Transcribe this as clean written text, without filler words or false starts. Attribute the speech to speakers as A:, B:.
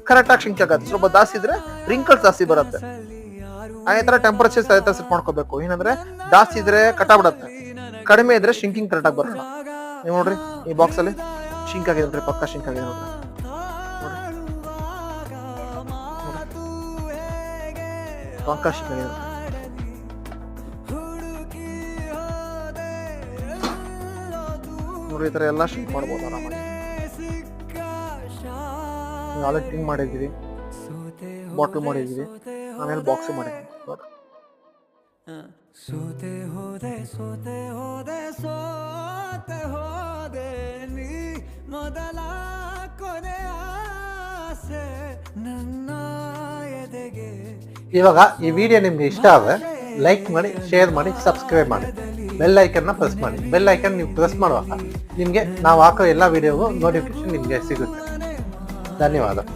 A: ಕರೆಕ್ಟಾಗಿ ಶಿಂಕ್ ಆಗುತ್ತೆ. ಸ್ವಲ್ಪ ಜಾಸ್ತಿ ಇದ್ರೆ ರಿಂಕಲ್ಸ್ ಜಾಸ್ತಿ ಬರುತ್ತೆ. ಅದೇ ತರ ಟೆಂಪರೇಚರ್ ಸೆಟ್ ಮಾಡ್ಕೋಬೇಕು. ಏನಂದ್ರೆ ಜಾಸ್ತಿ ಇದ್ರೆ ಕಟ್ಟಾಗ್ಬಿಡತ್ತೆ, ಕಡಿಮೆ ಇದ್ರೆ ಶಿಂಕಿಂಗ್ ಕರೆಕ್ಟಾಗಿ ಬರೋಣ. ನೀವು ನೋಡ್ರಿ ಈ ಬಾಕ್ಸ್ ಅಲ್ಲಿ ಶಿಂಕ್ ಆಗಿದೆ ನೋಡ್ರಿ, ಪಕ್ಕ ಶಿಂಕ್ ಆಗಿದೆ ನೋಡ್ರಿ. ಪಕ್ಕ ಶಿಂಕ್ ಆಗಿದೆ ನೋಡ್ರಿ. ಈ ತರ ಎಲ್ಲ ಶಿಂಕ್ ಮಾಡ್ಬೋದು ಆರಾಮಾಗಿ. ನಾಳೆ ಟಿಂಗ್ ಮಾಡಿದ್ದೀವಿ, ಬಾಟಲ್ ಮಾಡಿದ್ದೀವಿ, ಆಮೇಲೆ ಬಾಕ್ಸ್ ಮಾಡಿದ್ದೀವಿ. ಸೋತೆ ಹೋದೆ ಸೋತೆ ಹೋದೆ ಸೋತೆ ಹೋದೆ ನೀ ಮೊದಲ ಕೊನೆಯ ಆಸೆ ನನ್ನ ಎದೆಗೆ. ಇವಾಗ ಈ ವಿಡಿಯೋ ನಿಮ್ಗೆ ಇಷ್ಟ ಆದ್ರೆ ಲೈಕ್ ಮಾಡಿ, ಶೇರ್ ಮಾಡಿ, ಸಬ್ಸ್ಕ್ರೈಬ್ ಮಾಡಿ, ಬೆಲ್ ಐಕನ್ನ ಪ್ರೆಸ್ ಮಾಡಿ. ಬೆಲ್ ಐಕನ್ ನೀವು ಪ್ರೆಸ್ ಮಾಡುವಾಗ ನಿಮಗೆ ನಾವು ಹಾಕೋ ಎಲ್ಲ ವಿಡಿಯೋಗೂ ನೋಟಿಫಿಕೇಶನ್ ನಿಮಗೆ ಸಿಗುತ್ತೆ. ಧನ್ಯವಾದ.